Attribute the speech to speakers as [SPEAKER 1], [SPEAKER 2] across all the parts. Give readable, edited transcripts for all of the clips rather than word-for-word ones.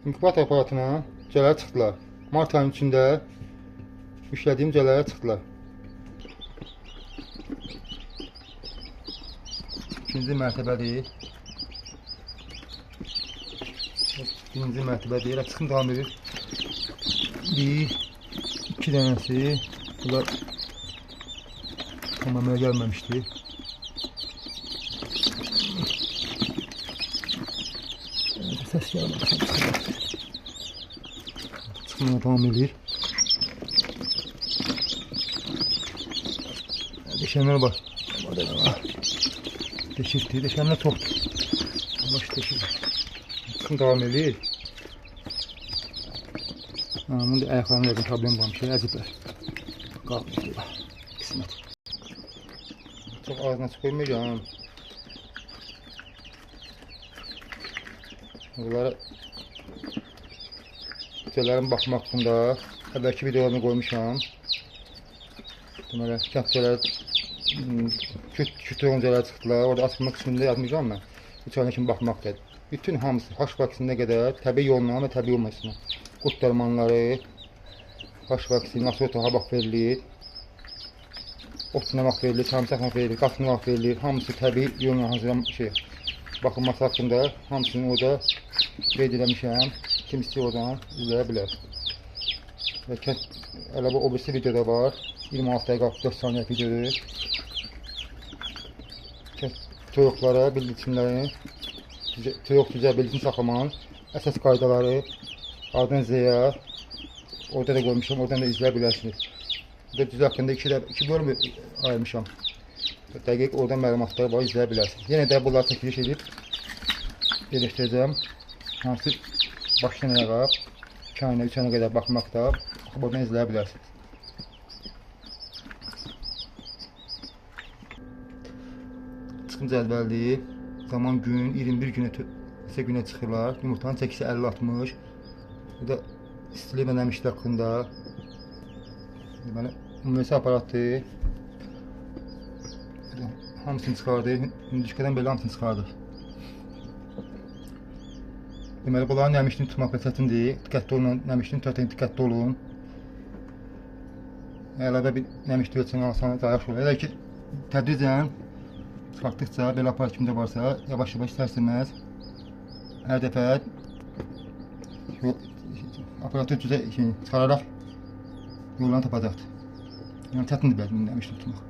[SPEAKER 1] İnkubasiya aparatına cələr çıxdılar. Mart ayının içində yüklədiyim cələrə çıxdılar. İkinci mərtəbədir. Birinci mərtəbədir. Elə çıxım davam edir. Bir, iki dənəsi. Bunlar tamamaya gəlməmişdi. Səs gəlməmişdi. Çıxmaya davam edir. Deşənlər var. Deşirdi. Deşənlər çoxdur. Baş deşir. Çıxım davam edir. Bunun da ayaqlarını verdim. Problem varmış. Əziblər. Qalmışdır. Qismət. Çox ağzına çıxmayacağım. Bunlara cələrin baxma haqqında əvvəlki videolarını qoymuşam. Deməli, kəndcələr küt öncələr çıxdılar. Orada açılma qismində yazmayacağım mən. 3 ayına kimi baxmaqdadır. Bütün hamısı haş vaksininə qədər təbii yolla və təbii olmasına. Qurt dərmanları, haş vaksini, asortaha bax verilir. Otuna bax verilir, sarımsaqla verilir, qatına bax verilir. Hamısı təbii yolla hazırlanmış baxılması haqqında hamısını orada qeyd eləmişəm. Kim istəyir oradan izləyə bilər. Və əlavə o birisi videoda var. 26 dəqiqə 4 saniyə videodur. Toyuqlara bildirçinlərin, toyuq düzə bildirçin saxlamanın əsas qaydaları A'dan Z'yə orada da qoymuşam, oradan da izləyə bilərsiniz. Burada düzə haqqında iki bölüm ayırmışam. Dəqiq oradan məlumatlar var, izləyə bilərsiniz. Yenə də bunları çəkiliş edib yerləşdirəcəm. Hansı başdan ayağa 2 ayına, 3 ayına qədər baxmaqda, oradan izləyə bilərsiniz. Çıxım cədvəldir. Zaman gün 21 günə çıxırlar. Yumurtanın çəkisi 50-60. Bu da istilik və nəmişlik haqqında. Deməli, ümumiyyətlə aparatdır. Hamısını çıxardır. Hündüşkədən belə hamısını çıxardır. Deməli, bunların nəmişliyini tutmaq çətindir. Diqqətli olun, nəmişliyini tutarkən diqqətli olun. Əlavə bir nəmişlik ölçəni alsanız daha yaxşı olur. Elə ki, tədricən çıxartdıqca, belə aparat kimdə varsa, yavaş-yavaş istərsiniz. Hər dəfə aparatı çıxararaq yollarını tapacaqdır. Yəni, çətindir belə nəmişlik tutmaq.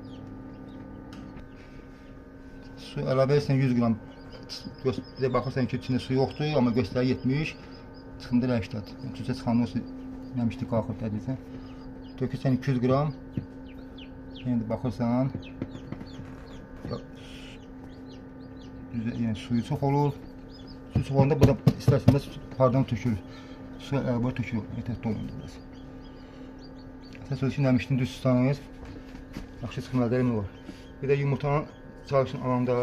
[SPEAKER 1] Su əlavə etsən 100 qram. Bizə baxırsan ki, içində su yoxdur, amma göstərir 70. Çıxında 80. Tücə çıxandan olsa nəmişlik qalxır tədricən. Tökürsən 200 qram. Yəni baxırsan yəni suyu çox olur. Su çox olanda bu da istərsiniz pardan tökülür. Su əlavə tökülür. Ehtiyatlı olun biraz. Əsas ölçü nəmişliyini düz tutsanız yaxşı çıxım əldə etmək olur. Bir də yumurtanın çalışını alanda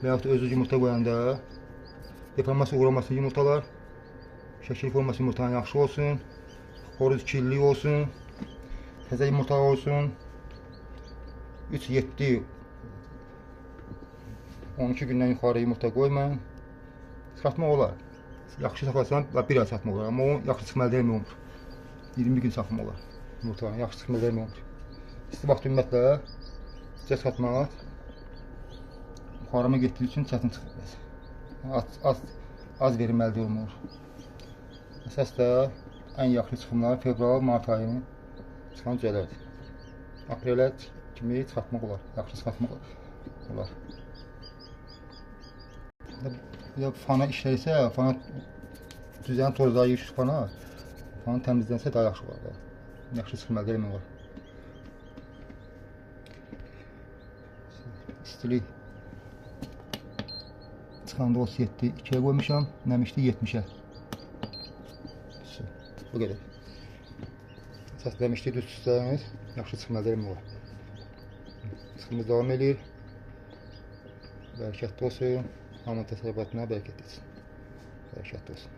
[SPEAKER 1] və yaxud da özü yumurta qoyanda deformasiya uğramasın yumurtalar. Şəkil forması yumurtanın yaxşı olsun. Xoruz kirli olsun. Təzə yumurta olsun. 3-7 12 gündən yuxarı yumurta qoymayın. Çıxartmaq olar. Yaxşı saxlasan bir ay satmaq olar. Amma o yaxşı çıxım əldə etmək olmur. 20 gün saxlamaq olar. Yumurtanı yaxşı çıxım əldə etmək olmur. İsti vaxt ümumiyyətlə sizə satmaq buxarama getdiyi üçün çətin çıxır. Az verim əldə olunur. Əsas da ən yaxşı çıxımlar fevral, mart ayının çıxan cələrdir. Aprelə kimi çıxartmaq olar. Yaxşı çıxartmaq olar. Fana işləyirsə, fana düzəni tozlayır fana təmizlənsə daha yaxşı olar. Yaxşı çıxım əldə etmək olar. İstilik çıxanda 37, 2-yə qoymuşam, nəmişlik 70-ə. Bu qədər. Əsas nəmişlik düz tutsayınız, yaxşı çıxım əldə etmək olar. Çıxımız davam edir. Bərəkətli olsun. Hamının təsərrüfatına bərəkət etsin. Bərəkətli olsun.